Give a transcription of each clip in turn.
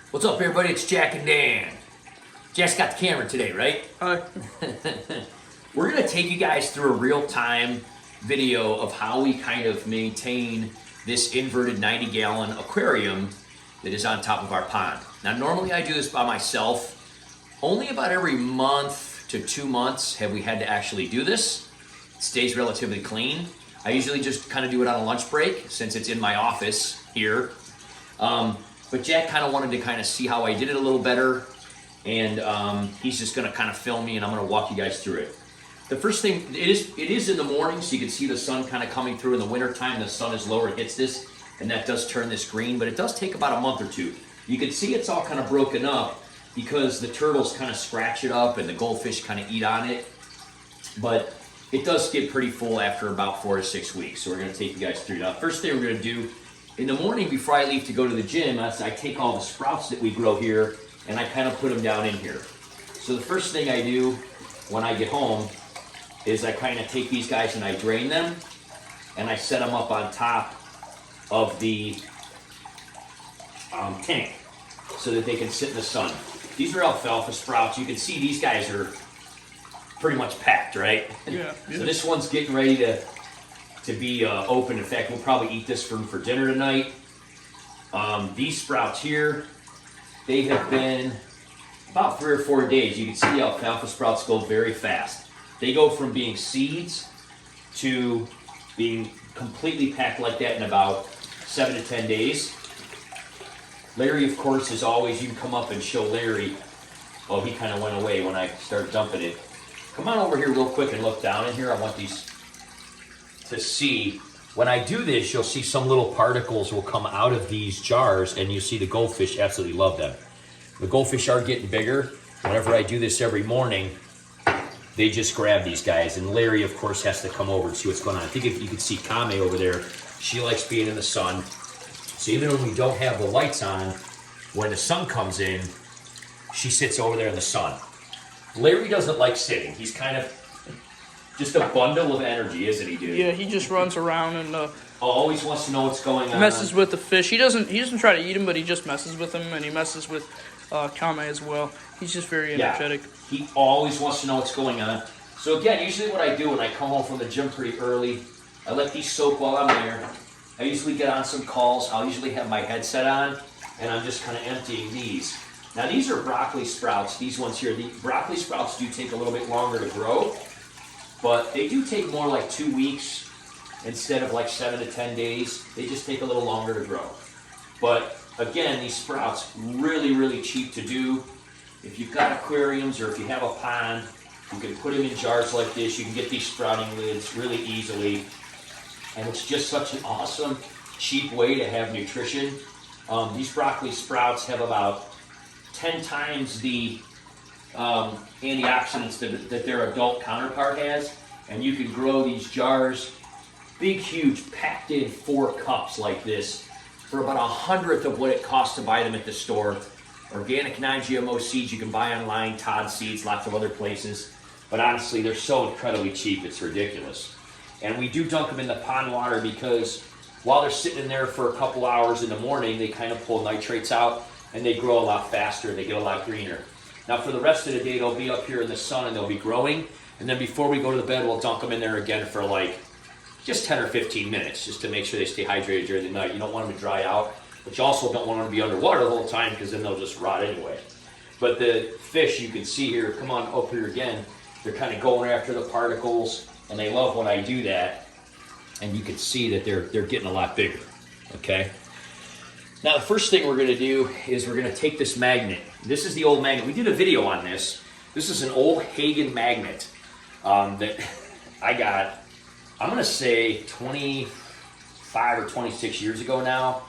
What's up, everybody? It's Jack and Dan. Jack's got the camera today, right? Hi. We're going to take you guys through a real-time video of how we kind of maintain this inverted 90-gallon aquarium that is on top of our pond. Now, normally I do this by myself. Only about every month to 2 months have we had to actually do this. It stays relatively clean. I usually just kind of do it on a lunch break since it's in my office here. But Jack kind of wanted to kind of see how I did it a little better, and he's just going to kind of film me, and I'm going to walk you guys through it. The first thing, it is in the morning, so you can see the sun kind of coming through. In the wintertime, the sun is lower, it hits this, and that does turn this green, but it does take about a month or two. You can see it's all kind of broken up because the turtles kind of scratch it up and the goldfish kind of eat on it, but it does get pretty full after about 4 to 6 weeks, so we're going to take you guys through. Now, first thing we're going to do, in the morning before I leave to go to the gym, I take all the sprouts that we grow here and I kind of put them down in here. So the first thing I do when I get home is I kind of take these guys and I drain them and I set them up on top of the tank so that they can sit in the sun. These are alfalfa sprouts. You can see these guys are pretty much packed, right? Yeah. So this one's getting ready to be open. In fact, we'll probably eat this for dinner tonight. These sprouts here, they have been about 3 or 4 days. You can see the alfalfa sprouts go very fast. They go from being seeds to being completely packed like that in about 7 to 10 days. Larry, of course, is always, you can come up and show Larry. Oh, he kind of went away when I started dumping it. Come on over here real quick and look down in here. I want these to see. When I do this, you'll see some little particles will come out of these jars, and you see the goldfish absolutely love them. The goldfish are getting bigger. Whenever I do this every morning, they just grab these guys, and Larry, of course, has to come over and see what's going on. I think if you can see Kame over there, she likes being in the sun. So even when we don't have the lights on, when the sun comes in, she sits over there in the sun. Larry doesn't like sitting. He's kind of just a bundle of energy, isn't he, dude? Yeah, he just runs around and Always wants to know what's going on. messes with the fish. He doesn't try to eat them, but he just messes with them, and he messes with Kame as well. He's just very energetic. Yeah, he always wants to know what's going on. So again, usually what I do when I come home from the gym pretty early, I let these soak while I'm there. I usually get on some calls. I'll usually have my headset on, and I'm just kind of emptying these. Now these are broccoli sprouts, these ones here. The broccoli sprouts do take a little bit longer to grow, but they do take more like 2 weeks instead of like 7 to 10 days. They just take a little longer to grow. But again, these sprouts, really, really cheap to do. If you've got aquariums or if you have a pond, you can put them in jars like this. You can get these sprouting lids really easily. And it's just such an awesome, cheap way to have nutrition. These broccoli sprouts have about 10 times the antioxidants that their adult counterpart has, and you can grow these jars, big, huge, packed in 4 cups like this for about 1/100th of what it costs to buy them at the store. Organic non-GMO seeds you can buy online, Todd Seeds, lots of other places, but honestly, they're so incredibly cheap, it's ridiculous. And we do dunk them in the pond water because while they're sitting in there for a couple hours in the morning, they kind of pull nitrates out, and they grow a lot faster, they get a lot greener. Now for the rest of the day, they'll be up here in the sun and they'll be growing. And then before we go to the bed, we'll dunk them in there again for like just 10 or 15 minutes, just to make sure they stay hydrated during the night. You don't want them to dry out, but you also don't want them to be underwater the whole time because then they'll just rot anyway. But the fish, you can see here, come on up here again, they're kind of going after the particles, and they love when I do that. And you can see that they're getting a lot bigger, okay? Now, the first thing we're going to do is we're going to take this magnet. This is the old magnet. We did a video on this. This is an old Hagen magnet that I got, I'm going to say 25 or 26 years ago now.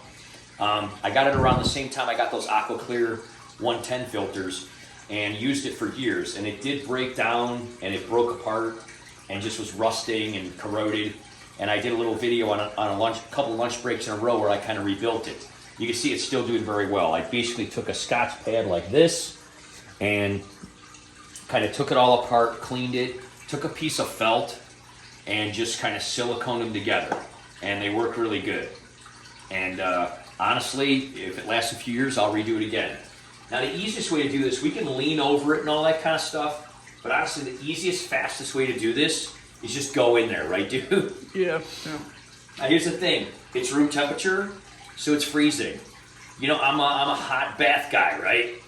I got it around the same time I got those Aqua Clear 110 filters and used it for years. And it did break down and it broke apart and just was rusting and corroded. And I did a little video on a couple lunch breaks in a row where I kind of rebuilt it. You can see it's still doing very well. I basically took a Scotch pad like this and kind of took it all apart, cleaned it, took a piece of felt and just kind of siliconed them together. And they work really good. And honestly, if it lasts a few years, I'll redo it again. Now, the easiest way to do this, we can lean over it and all that kind of stuff, but honestly, the easiest, fastest way to do this is just go in there, right, dude? Yeah. Now, here's the thing. It's room temperature, so it's freezing. You know, I'm a hot bath guy, right?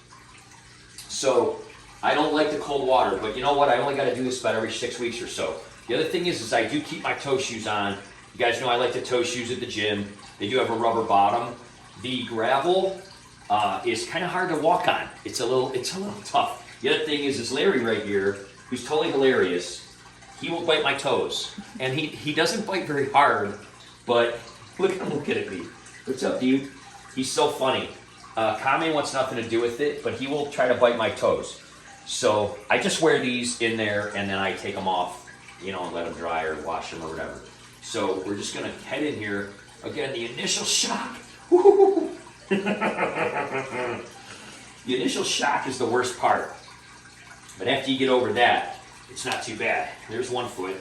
So I don't like the cold water, but you know what? I only got to do this about every 6 weeks or so. The other thing is I do keep my toe shoes on. You guys know I like the toe shoes at the gym. They do have a rubber bottom. The gravel is kind of hard to walk on. It's a little tough. The other thing is Larry right here, who's totally hilarious. He will bite my toes, and he doesn't bite very hard, but look at him looking at me. What's up, dude? He's so funny. Kame wants nothing to do with it, but he will try to bite my toes. So I just wear these in there, and then I take them off, you know, and let them dry or wash them or whatever. So we're just gonna head in here. Again, the initial shock. The initial shock is the worst part. But after you get over that, it's not too bad. There's one foot.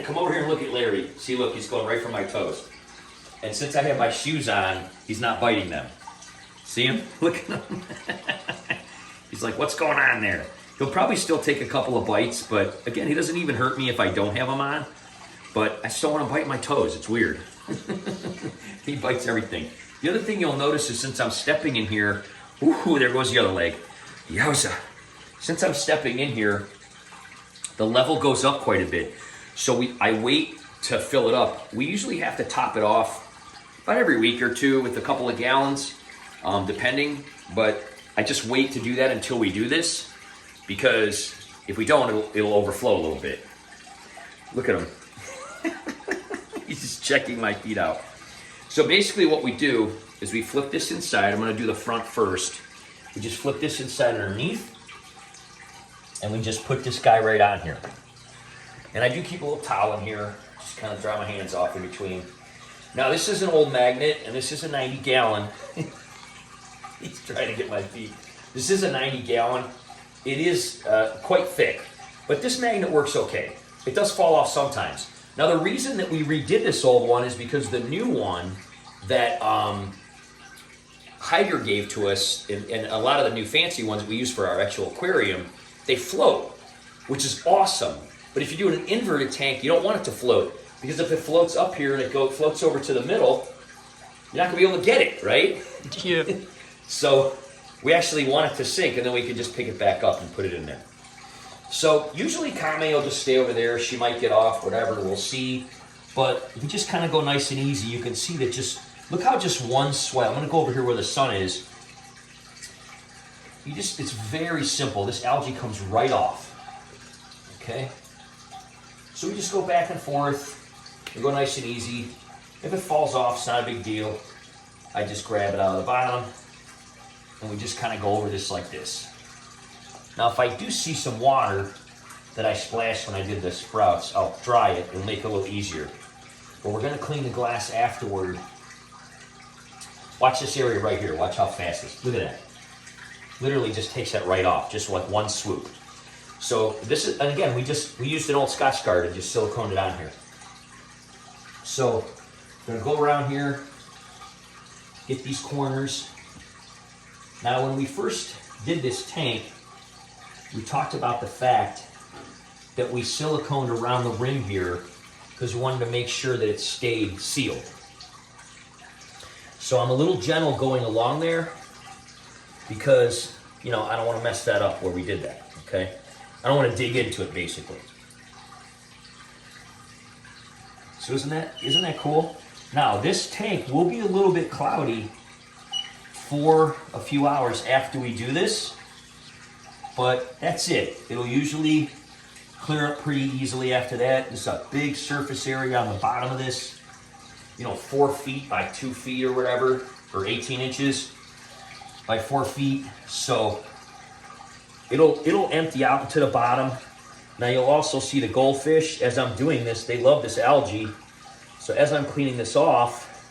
Come over here and look at Larry. See, look, he's going right for my toes. And since I have my shoes on, he's not biting them. See him? Look at him. He's like, what's going on there? He'll probably still take a couple of bites, but again, he doesn't even hurt me if I don't have them on. But I still want to bite my toes. It's weird. He bites everything. The other thing you'll notice is since I'm stepping in here, ooh, there goes the other leg. Yowza. Since I'm stepping in here, the level goes up quite a bit. So I wait to fill it up. We usually have to top it off about every week or two with a couple of gallons, depending. But I just wait to do that until we do this, because if we don't, it'll overflow a little bit. Look at him. He's just checking my feet out. So basically what we do is we flip this inside. I'm going to do the front first. We just flip this inside underneath, and we just put this guy right on here. And I do keep a little towel in here, just kind of dry my hands off in between. Now this is an old magnet, and this is a 90-gallon. He's trying to get my feet. This is a 90-gallon. It is quite thick, but this magnet works okay. It does fall off sometimes. Now the reason that we redid this old one is because the new one that Higer gave to us, and a lot of the new fancy ones that we use for our actual aquarium, they float, which is awesome. But if you do an inverted tank, you don't want it to float, because if it floats up here and it floats over to the middle, you're not going to be able to get it, right? Yeah. So we actually want it to sink, and then we can just pick it back up and put it in there. So usually Kame will just stay over there. She might get off, whatever, we'll see. But if you just kind of go nice and easy, you can see that look how just one sweat. I'm going to go over here where the sun is. It's very simple. This algae comes right off. Okay? So we just go back and forth. We go nice and easy. If it falls off, it's not a big deal. I just grab it out of the bottom, and we just kind of go over this like this. Now, if I do see some water that I splashed when I did the sprouts, I'll dry it. It'll make it a little easier. But we're going to clean the glass afterward. Watch this area right here. Watch how fast it is. Look at that. Literally just takes that right off, just like one swoop. So this is, and again, we used an old Scotch Guard and just siliconed it on here. So I'm going to go around here, get these corners. Now, when we first did this tank, we talked about the fact that we siliconed around the rim here because we wanted to make sure that it stayed sealed. So I'm a little gentle going along there because, I don't want to mess that up where we did that, okay? I don't want to dig into it, basically. So isn't that cool? Now, this tank will be a little bit cloudy for a few hours after we do this, but that's it. It'll usually clear up pretty easily after that. There's a big surface area on the bottom of this, 4 feet by 2 feet or whatever, or 18 inches by 4 feet. So it'll empty out into the bottom. Now you'll also see the goldfish. As I'm doing this, they love this algae. So as I'm cleaning this off,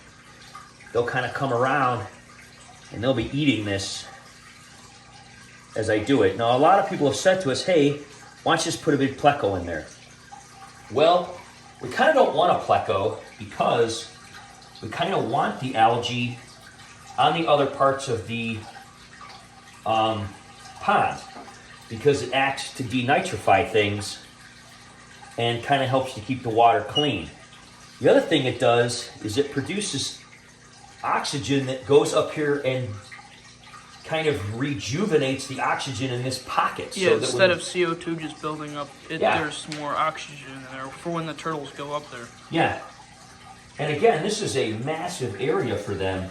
they'll kind of come around and they'll be eating this as I do it. Now, a lot of people have said to us, hey, why don't you just put a big pleco in there? Well, we kind of don't want a pleco because we kind of want the algae on the other parts of the pond because it acts to denitrify things and kind of helps to keep the water clean. The other thing it does is it produces oxygen that goes up here and kind of rejuvenates the oxygen in this pocket. Yeah, so that instead of CO2 just building up, Yeah. there's more oxygen in there for when the turtles go up there. Yeah. And again, this is a massive area for them.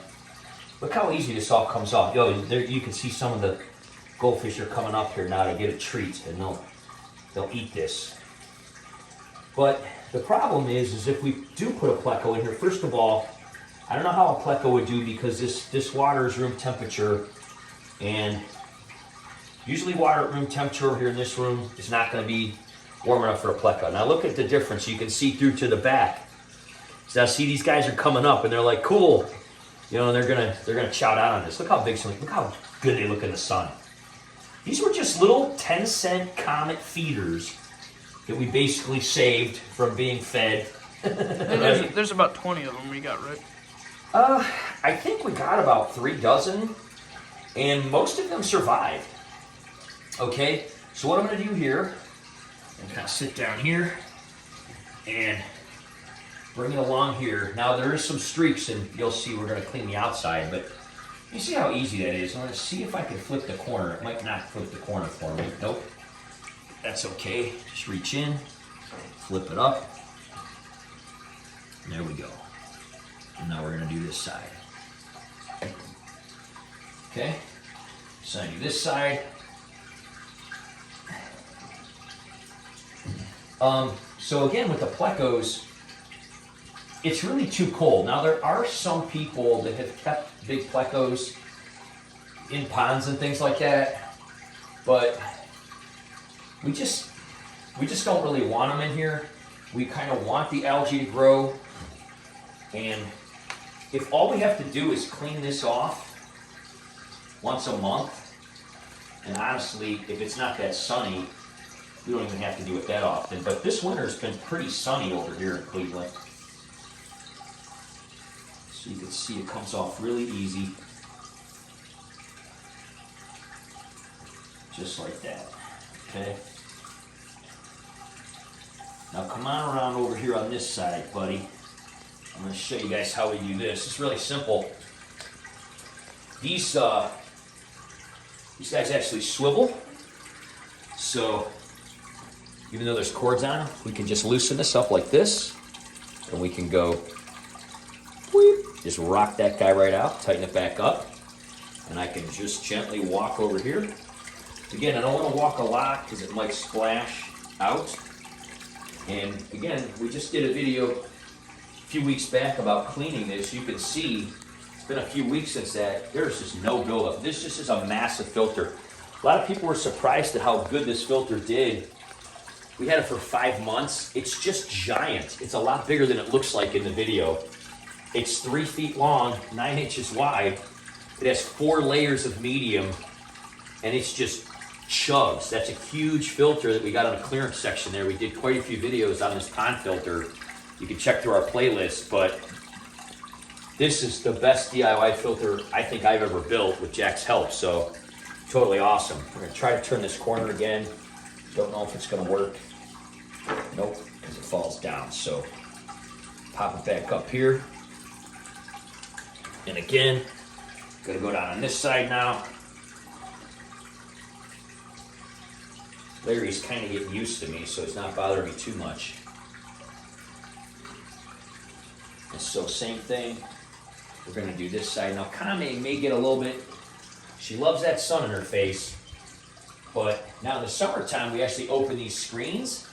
Look how easy this all comes off. Yo, there you can see some of the goldfish are coming up here now to get a treat, and they'll eat this. But the problem is if we do put a pleco in here, first of all, I don't know how a pleco would do because this water is room temperature, and usually water at room temperature over here in this room is not going to be warm enough for a pleco. Now look at the difference. You can see through to the back. So now see these guys are coming up and they're like, cool. You know, they're gonna chow down on this. Look how big some, look how good they look in the sun. These were just little 10-cent Comet feeders that we basically saved from being fed. There's about 20 of them we got, right? I think we got about 3 dozen, and most of them survived. Okay, so what I'm gonna do here, I'm gonna sit down here and bring it along here. Now there is some streaks, and you'll see we're gonna clean the outside, but you see how easy that is. I'm gonna see if I can flip the corner. It might not flip the corner for me. Nope, that's okay. Just reach in, flip it up. There we go. And now we're gonna do this side. Okay, so I do this side. So again, with the plecos, it's really too cold. Now there are some people that have kept big plecos in ponds and things like that, but we just don't really want them in here. We kind of want the algae to grow, and if all we have to do is clean this off once a month, and honestly, if it's not that sunny, we don't even have to do it that often. But this winter's been pretty sunny over here in Cleveland. So you can see it comes off really easy. Just like that, okay? Now come on around over here on this side, buddy. I'm gonna show you guys how we do this. It's really simple. These guys actually swivel. So even though there's cords on them, we can just loosen this up like this, and we can go, whoop, just rock that guy right out, tighten it back up, and I can just gently walk over here. Again, I don't want to walk a lot because it might splash out. And again, we just did a video a few weeks back about cleaning this. You can see it's been a few weeks since that. There's just no buildup. This just is a massive filter. A lot of people were surprised at how good this filter did. We had it for 5 months. It's just giant. It's a lot bigger than it looks like in the video. It's 3 feet long, 9 inches wide. It has 4 layers of medium, and it's just chugs. That's a huge filter that we got on the clearance section there. We did quite a few videos on this pond filter. You can check through our playlist, but this is the best DIY filter I think I've ever built with Jack's help, so totally awesome. We're gonna try to turn this corner again. Don't know if it's gonna work. Nope, because it falls down. So pop it back up here. And again, gonna go down on this side now. Larry's kind of getting used to me, so it's not bothering me too much. And so same thing, we're gonna do this side. Now Kame may get a little bit, she loves that sun in her face, but now in the summertime we actually open these screens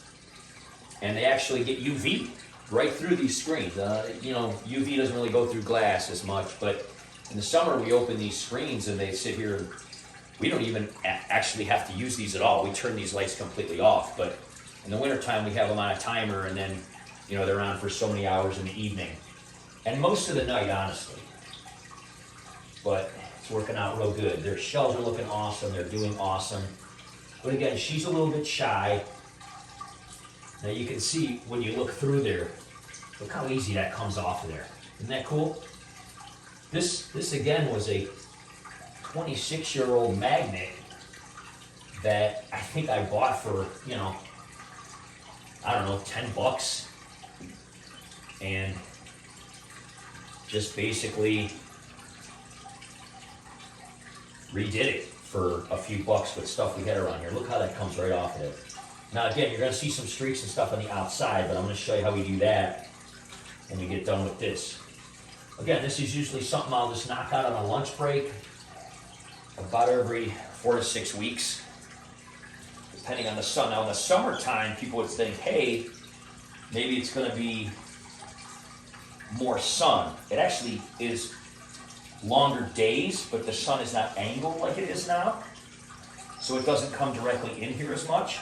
and they actually get UV right through these screens. You know, UV doesn't really go through glass as much, but in the summer we open these screens and they sit here and we don't even actually have to use these at all. We turn these lights completely off, but in the wintertime we have them on a timer and then, you know, they're on for so many hours in the evening. And most of the night, honestly. But it's working out real good. Their shells are looking awesome. They're doing awesome. But again, she's a little bit shy. Now you can see when you look through there, look how easy that comes off of there. Isn't that cool? This again was a 26-year-old magnet that I think I bought for, you know, I don't know, 10 bucks. And just basically redid it for a few bucks with stuff we had around here. Look how that comes right off of it. Now again, you're gonna see some streaks and stuff on the outside, but I'm gonna show you how we do that when we get done with this. Again, this is usually something I'll just knock out on a lunch break about every 4 to 6 weeks, depending on the sun. Now in the summertime, people would think, hey, maybe it's gonna be more sun. It actually is longer days, but the sun is not angled like it is now, so it doesn't come directly in here as much.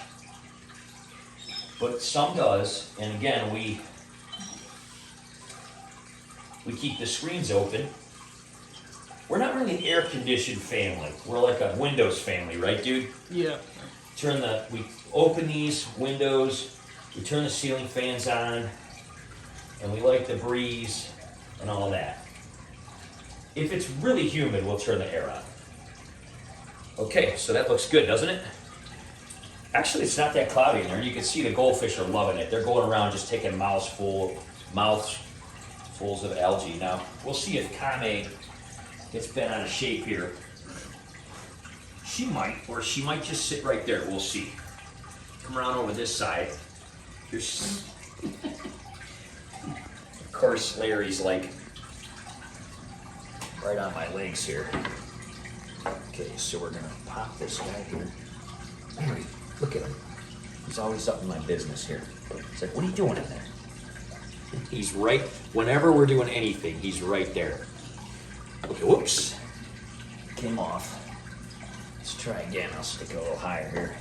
But some does, and again, we keep the screens open. We're not really an air-conditioned family. We're like a Windows family, right, dude? Yeah. We open these windows, we turn the ceiling fans on, and we like the breeze and all that. If it's really humid, we'll turn the air on. Okay, so that looks good, doesn't it? Actually, it's not that cloudy in there. You can see the goldfish are loving it. They're going around just taking mouthfuls of algae. Now, we'll see if Kame gets bent out of shape here. She might, or she might just sit right there. We'll see. Come around over this side. Here's, of course, Larry's like right on my legs here. Okay, so we're gonna pop this guy here. Larry, look at him. He's always up in my business here. He's like, what are you doing in there? He's right, whenever we're doing anything, he's right there. Okay, whoops. Came off. Let's try again. I'll stick it a little higher here.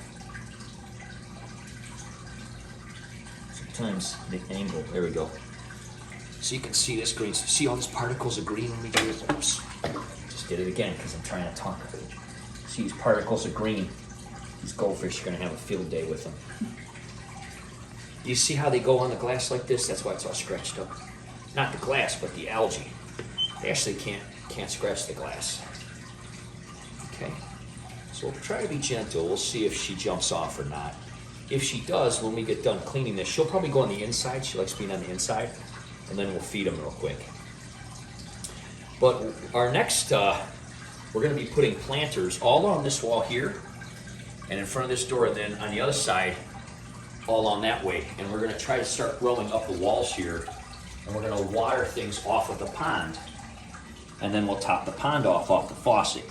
Sometimes the angle, there we go. So you can see this green. See all these particles of green when we do this? Oops. Just did it again because I'm trying to talk. See these particles of green? These goldfish are going to have a field day with them. You see how they go on the glass like this? That's why it's all scratched up. Not the glass, but the algae. They actually can't scratch the glass. Okay, so we'll try to be gentle. We'll see if she jumps off or not. If she does, when we get done cleaning this, she'll probably go on the inside. She likes being on the inside. And then we'll feed them real quick. But our next, we're going to be putting planters all on this wall here, and in front of this door, and then on the other side, all on that way. And we're going to try to start growing up the walls here, and we're going to water things off of the pond, and then we'll top the pond off the faucet.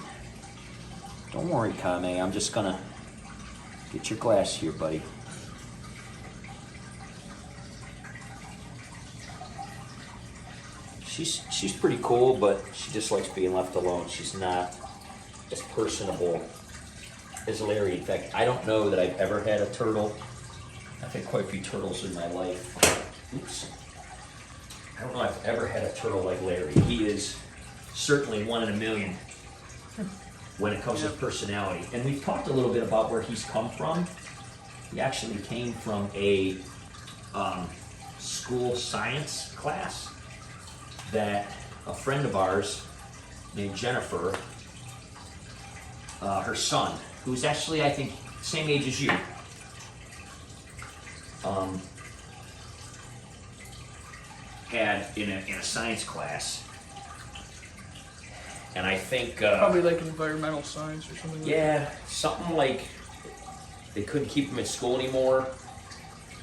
Don't worry, Kame, I'm just going to get your glass here, buddy. She's pretty cool, but she just likes being left alone. She's not as personable as Larry. In fact, I don't know that I've ever had a turtle. I've had quite a few turtles in my life. Oops. I don't know if I've ever had a turtle like Larry. He is certainly one in a million when it comes to personality. And we've talked a little bit about where he's come from. He actually came from a school science class that a friend of ours named Jennifer, her son, who's actually, I think, same age as you, had in a science class. And I think... probably like environmental science or something like that. Yeah, something like they couldn't keep him at school anymore.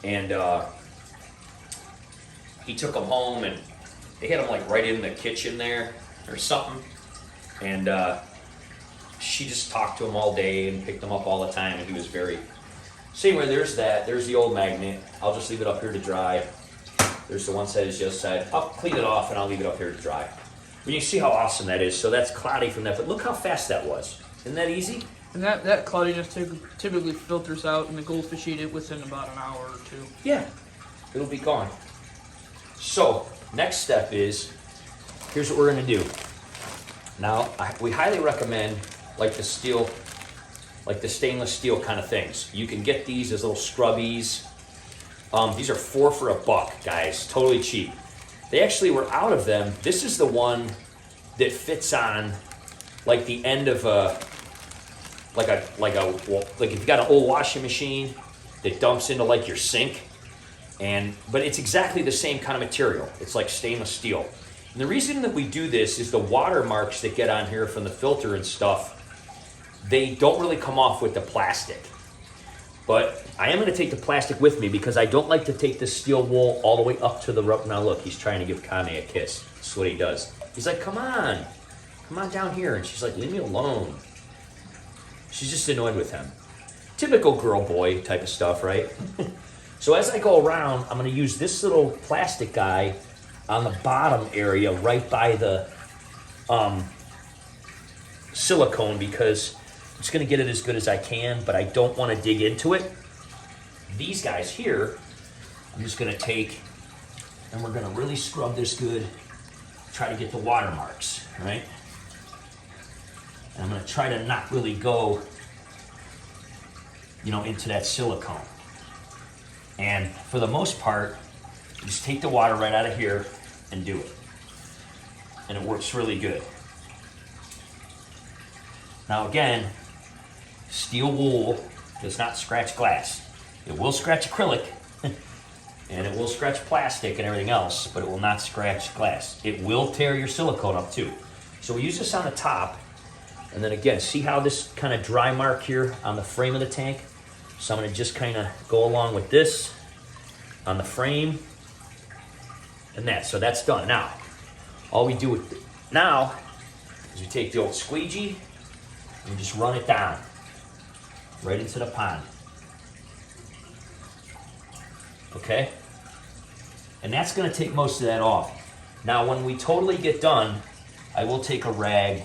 And he took him home, and they had him like right in the kitchen there or something. And she just talked to him all day and picked him up all the time, and he was very... So anyway, there's that. There's the old magnet. I'll just leave it up here to dry. There's the one side, is the other side. I'll clean it off, and I'll leave it up here to dry. But you see how awesome that is. So that's cloudy from that, but look how fast that was. Isn't that easy? And that cloudiness typically filters out, and the goldfish eat it within about an hour or two. Yeah, it'll be gone. So next step is, here's what we're going to do. Now, we highly recommend like the stainless steel kind of things. You can get these as little scrubbies. These are $4 for $1, guys. Totally cheap. They actually were out of them. This is the one that fits on like the end of like if you got an old washing machine that dumps into like your sink, but it's exactly the same kind of material. It's like stainless steel. And the reason that we do this is the watermarks that get on here from the filter and stuff, they don't really come off with the plastic. But I am going to take the plastic with me because I don't like to take this steel wool all the way up to the rubber. Now look, he's trying to give Kame a kiss. That's what he does. He's like, come on down here. And she's like, leave me alone. She's just annoyed with him. Typical girl boy type of stuff, right? So as I go around, I'm going to use this little plastic guy on the bottom area right by the silicone because I'm just going to get it as good as I can, but I don't want to dig into it. These guys here, I'm just going to take and we're going to really scrub this good, try to get the watermarks, right? And I'm going to try to not really go, into that silicone. And for the most part, just take the water right out of here and do it. And it works really good. Now again, steel wool does not scratch glass. It will scratch acrylic, and it will scratch plastic and everything else, but it will not scratch glass. It will tear your silicone up too. So we use this on the top, and then again, see how this kind of dry mark here on the frame of the tank? So I'm gonna just kind of go along with this on the frame, and that, so that's done. Now, all we do with now is we take the old squeegee and just run it down right into the pond. Okay? And that's gonna take most of that off. Now, when we totally get done, I will take a rag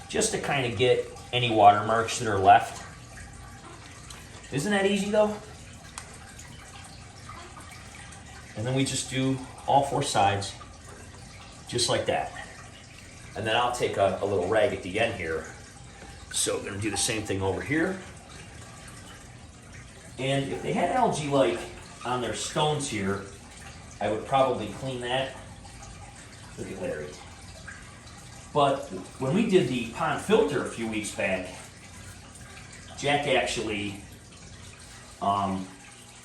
just to kind of get any watermarks that are left. Isn't that easy though? And then we just do all four sides, just like that. And then I'll take a little rag at the end here. So we're gonna do the same thing over here. And if they had algae like on their stones here, I would probably clean that. Look at Larry. But when we did the pond filter a few weeks back, Jack actually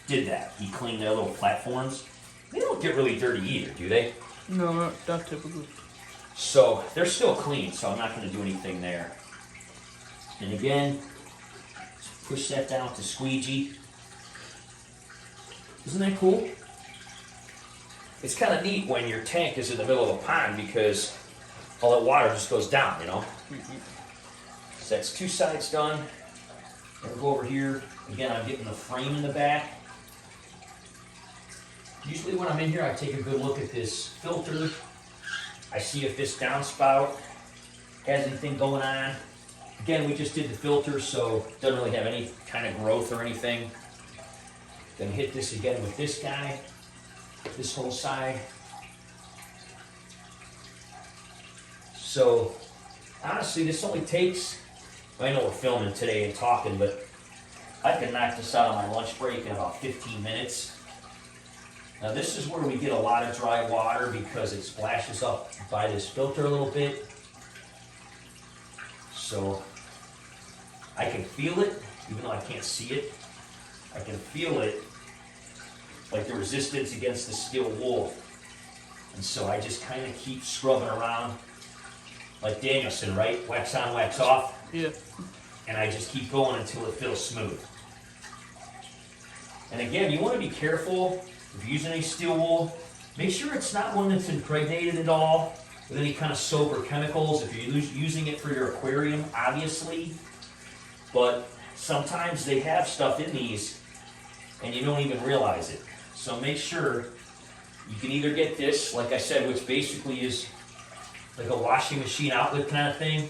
did that. He cleaned their little platforms. They don't get really dirty either, do they? No, not typically. So they're still clean, so I'm not going to do anything there. And again, just push that down with the squeegee. Isn't that cool? It's kind of neat when your tank is in the middle of a pond because all that water just goes down, So that's two sides done. I'll go over here. Again, I'm getting the frame in the back. Usually when I'm in here, I take a good look at this filter. I see if this downspout has anything going on. Again, we just did the filter, so it doesn't really have any kind of growth or anything. Then hit this again with this guy, this whole side. So honestly, this only takes, I know we're filming today and talking, but I can knock this out on my lunch break in about 15 minutes. Now this is where we get a lot of dry water because it splashes up by this filter a little bit. So I can feel it, even though I can't see it. I can feel it, like the resistance against the steel wool. And so I just kind of keep scrubbing around like Danielson, right? Wax on, wax off. Yeah. And I just keep going until it feels smooth. And again, you want to be careful if you're using any steel wool. Make sure it's not one that's impregnated at all with any kind of soap or chemicals. If you're using it for your aquarium, obviously. But sometimes they have stuff in these and you don't even realize it. So make sure you can either get this, like I said, which basically is like a washing machine outlet kind of thing.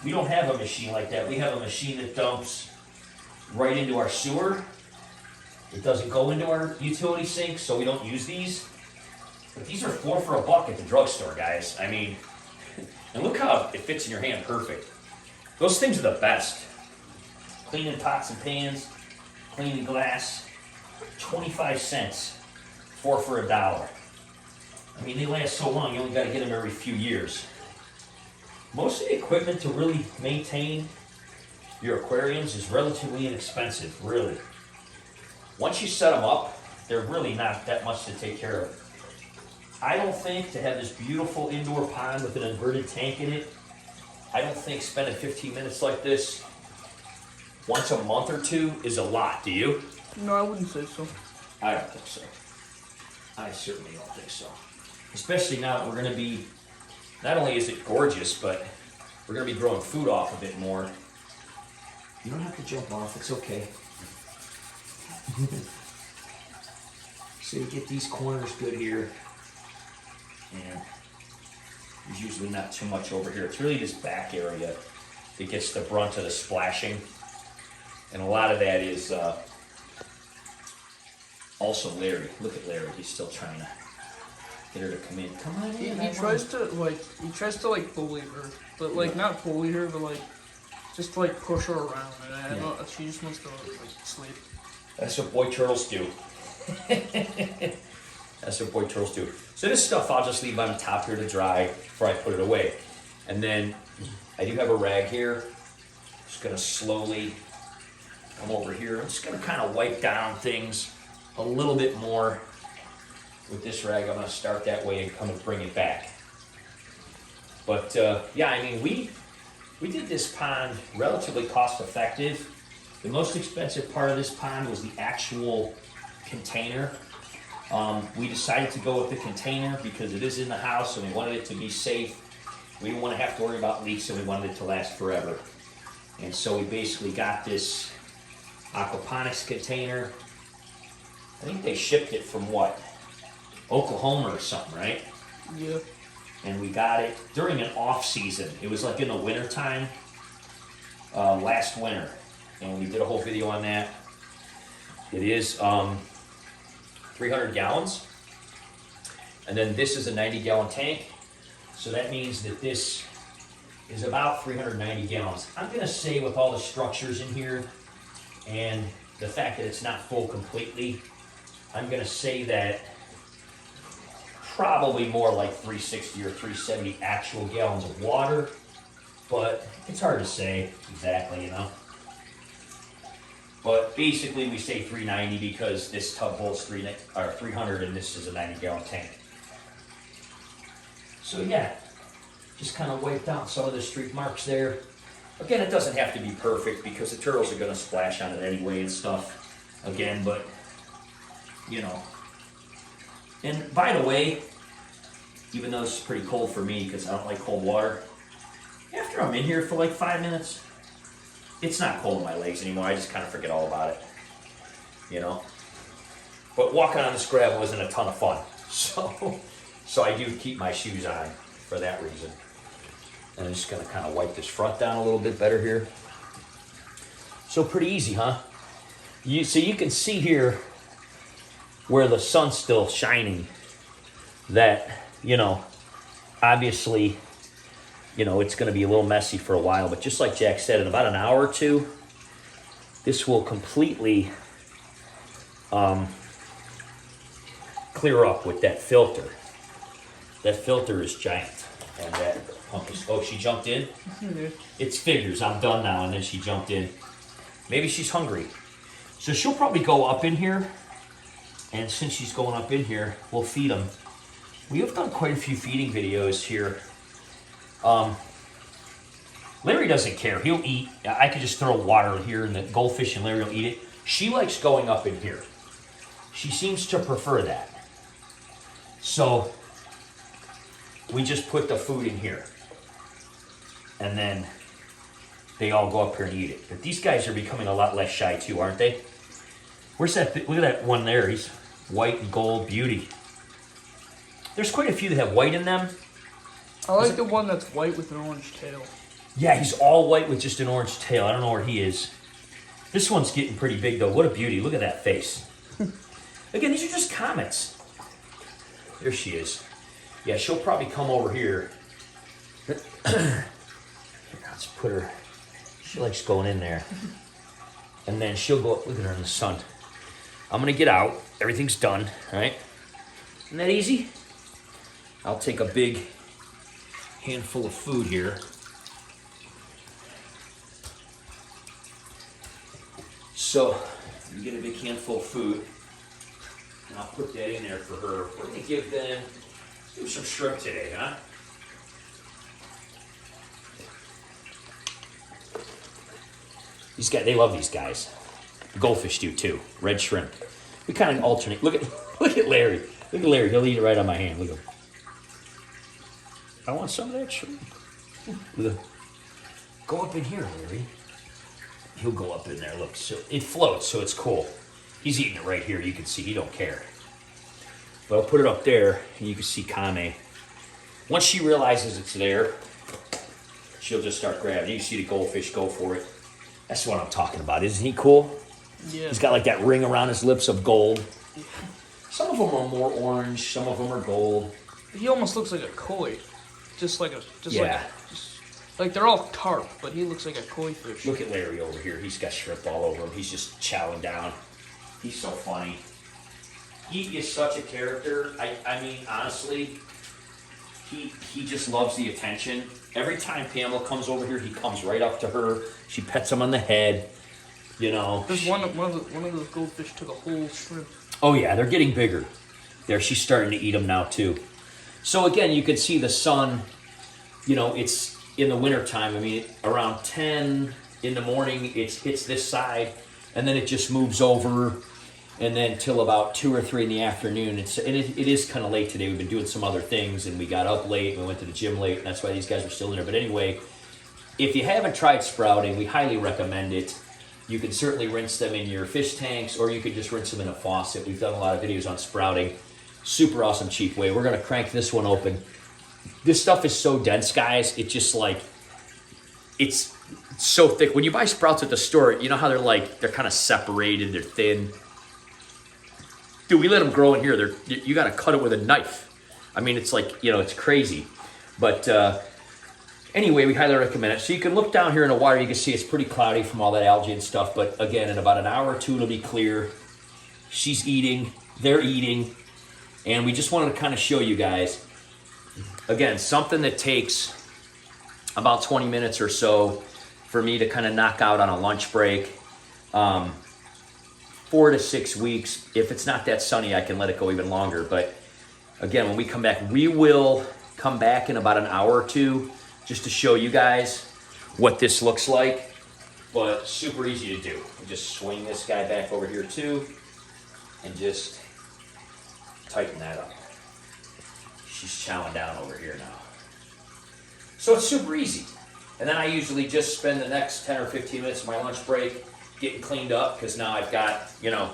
We don't have a machine like that. We have a machine that dumps right into our sewer. It doesn't go into our utility sink, so we don't use these. But these are $4 for $1 at the drugstore, guys. I mean, and look how it fits in your hand perfect. Those things are the best. Cleaning pots and pans, cleaning glass. 25 cents, 4 for $1. I mean, they last so long, you only got to get them every few years. Most of the equipment to really maintain your aquariums is relatively inexpensive, really. Once you set them up, they're really not that much to take care of. I don't think to have this beautiful indoor pond with an inverted tank in it, I don't think spending 15 minutes like this once a month or two is a lot, do you? No, I wouldn't say so. I don't think so. I certainly don't think so. Especially now that we're going to be, not only is it gorgeous, but we're going to be growing food off of it more. You don't have to jump off, it's okay. So you get these corners good here. And there's usually not too much over here. It's really this back area that gets the brunt of the splashing. And a lot of that is also Larry. Look at Larry, he's still trying to get her to come in. Come on in. He tries to bully her, but like not bully her, but like just like push her around, and I don't, she just wants to like sleep. That's what boy turtles do. That's what boy turtles do. So this stuff I'll just leave on the top here to dry before I put it away. And then I do have a rag here. Just gonna slowly come over here. I'm just gonna kind of wipe down things a little bit more with this rag. I'm gonna start that way and come and bring it back. But yeah, I mean, we did this pond relatively cost effective. The most expensive part of this pond was the actual container. We decided to go with the container because it is in the house and we wanted it to be safe. We didn't want to have to worry about leaks and we wanted it to last forever. And so we basically got this aquaponics container. I think they shipped it from what? Oklahoma or something, right? Yeah. And we got it during an off season. It was like in the winter time, last winter. And we did a whole video on that. It is 300 gallons. And then this is a 90-gallon tank. So that means that this is about 390 gallons. I'm gonna say with all the structures in here and the fact that it's not full completely, I'm gonna say that probably more like 360 or 370 actual gallons of water, but it's hard to say exactly, you know. But basically we say 390 because this tub holds 300 and this is a 90-gallon tank. So yeah, just kind of wiped out some of the streak marks there. Again, it doesn't have to be perfect because the turtles are going to splash on it anyway and stuff. Again, but you know. And by the way, even though this is pretty cold for me because I don't like cold water, after I'm in here for like 5 minutes, it's not cold in my legs anymore. I just kind of forget all about it, you know. But walking on this gravel wasn't a ton of fun, so I do keep my shoes on for that reason. And I'm just gonna kind of wipe this front down a little bit better here. So pretty easy, huh? So you can see here where the sun's still shining that, you know, obviously, you know, it's going to be a little messy for a while, but just like Jack said, in about an hour or two, this will completely clear up with that filter. That filter is giant. And that pump is, oh, she jumped in? It's figures, I'm done now, and then she jumped in. Maybe she's hungry. So she'll probably go up in here, and since she's going up in here, we'll feed them. We have done quite a few feeding videos here. Larry doesn't care. He'll eat. I could just throw water here and the goldfish and Larry will eat it. She likes going up in here. She seems to prefer that. So we just put the food in here. And then they all go up here and eat it. But these guys are becoming a lot less shy too, aren't they? Where's that? Look at that one there. He's white and gold beauty. There's quite a few that have white in them. I like the one that's white with an orange tail. Yeah, he's all white with just an orange tail. I don't know where he is. This one's getting pretty big, though. What a beauty. Look at that face. Again, these are just comets. There she is. Yeah, she'll probably come over here. Let's put her. She likes going in there. And then she'll go, look at her in the sun. I'm gonna get out. Everything's done, all right? Isn't that easy? I'll take a big handful of food here. So, you get a big handful of food, and I'll put that in there for her. We're gonna give them some shrimp today, huh? These guys, they love these guys. The goldfish do too. Red shrimp. We kind of alternate. Look at Larry. Look at Larry. He'll eat it right on my hand. Look at him. I want some of that shrimp. Go up in here, Larry. He'll go up in there. Look, so it floats, so it's cool. He's eating it right here. You can see he don't care. But I'll put it up there, and you can see Kame. Once she realizes it's there, she'll just start grabbing. You can see the goldfish go for it. That's what I'm talking about. Isn't he cool? Yeah. He's got like that ring around his lips of gold. Some of them are more orange. Some of them are gold. He almost looks like a koi. Just like Yeah. like they're all carp, but he looks like a koi fish. Look at Larry over here. He's got shrimp all over him. He's just chowing down. He's so funny. He is such a character. I mean, honestly, he just loves the attention. Every time Pamela comes over here, he comes right up to her. She pets him on the head. You know. There's one of those goldfish took a whole shrimp. Oh yeah, they're getting bigger. There, she's starting to eat them now too. So again, you can see the sun. You know, it's in the wintertime. I mean, around 10 in the morning, it hits this side, and then it just moves over, and then till about 2 or 3 in the afternoon. It is kind of late today. We've been doing some other things, and we got up late, and we went to the gym late, and that's why these guys are still in there. But anyway, if you haven't tried sprouting, we highly recommend it. You can certainly rinse them in your fish tanks, or you could just rinse them in a faucet. We've done a lot of videos on sprouting. Super awesome, cheap way. We're going to crank this one open. This stuff is so dense, guys. It's just like, it's so thick. When you buy sprouts at the store, you know how they're kind of separated, they're thin. Dude, we let them grow in here. You got to cut it with a knife. I mean, it's like, you know, it's crazy. But anyway, we highly recommend it. So you can look down here in the water. You can see it's pretty cloudy from all that algae and stuff. But again, in about an hour or two, it'll be clear. She's eating. They're eating. And we just wanted to kind of show you guys, again, something that takes about 20 minutes or so for me to kind of knock out on a lunch break. 4 to 6 weeks. If it's not that sunny, I can let it go even longer. But again, when we come back, we will come back in about an hour or two just to show you guys what this looks like. But super easy to do. We just swing this guy back over here too and just tighten that up. She's chowing down over here now. So it's super easy. And then I usually just spend the next 10 or 15 minutes of my lunch break getting cleaned up, because now I've got, you know,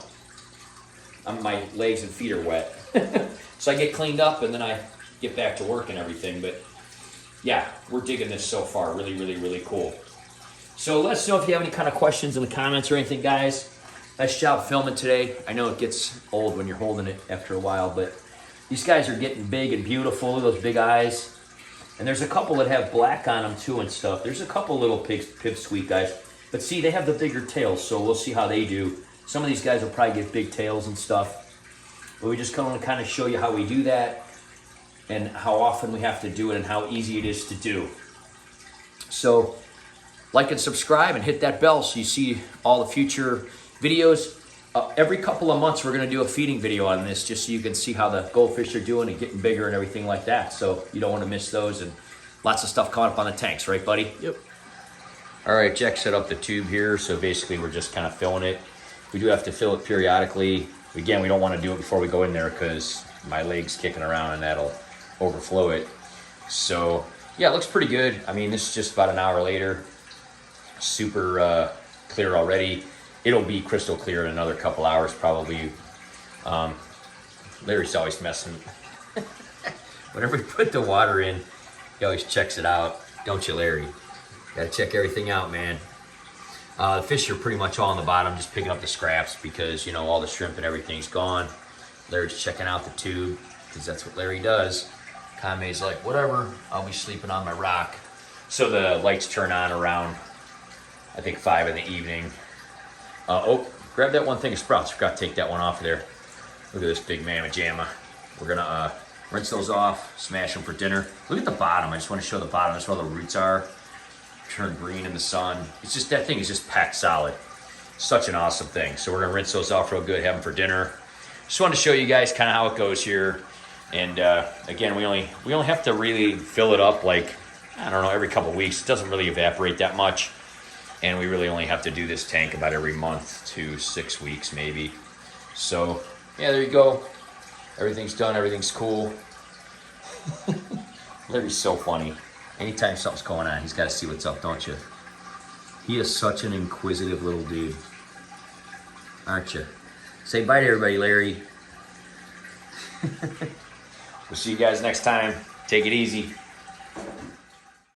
my legs and feet are wet. So I get cleaned up and then I get back to work and everything. But yeah, we're digging this so far. Really, really, really cool. So let us know if you have any kind of questions in the comments or anything, guys. Nice job filming today. I know it gets old when you're holding it after a while, but these guys are getting big and beautiful. Look at those big eyes. And there's a couple that have black on them too and stuff. There's a couple little pipsqueak guys. But see, they have the bigger tails, so we'll see how they do. Some of these guys will probably get big tails and stuff. But we just want to kind of show you how we do that and how often we have to do it and how easy it is to do. So like and subscribe and hit that bell so you see all the future videos. Every couple of months, we're going to do a feeding video on this just so you can see how the goldfish are doing and getting bigger and everything like that. So you don't want to miss those, and lots of stuff coming up on the tanks, right, buddy? Yep. All right, Jack set up the tube here, so basically we're just kind of filling it. We do have to fill it periodically. Again, we don't want to do it before we go in there because my leg's kicking around and that'll overflow it. So yeah, it looks pretty good. I mean, this is just about an hour later. Super clear already. It'll be crystal clear in another couple hours probably. Larry's always messing. Whenever we put the water in, he always checks it out. Don't you, Larry? Gotta check everything out, man. The fish are pretty much all on the bottom, just picking up the scraps because, you know, all the shrimp and everything's gone. Larry's checking out the tube because that's what Larry does. Kame's like, whatever, I'll be sleeping on my rock. So the lights turn on around, I think, 5 in the evening. Oh, grab that one thing of sprouts. Forgot to take that one off of there. Look at this big mamma jamma. We're gonna rinse those off, smash them for dinner. Look at the bottom. I just want to show the bottom. That's where all the roots are. Turn green in the sun. It's just, that thing is just packed solid. Such an awesome thing. So we're gonna rinse those off real good, have them for dinner. Just wanted to show you guys kind of how it goes here. And again, we only have to really fill it up like, I don't know, every couple of weeks. It doesn't really evaporate that much. And we really only have to do this tank about every month to 6 weeks maybe. So yeah, there you go. Everything's done, everything's cool. Larry's so funny. Anytime something's going on, he's got to see what's up, don't you? He is such an inquisitive little dude. Aren't you? Say bye to everybody, Larry. We'll see you guys next time. Take it easy.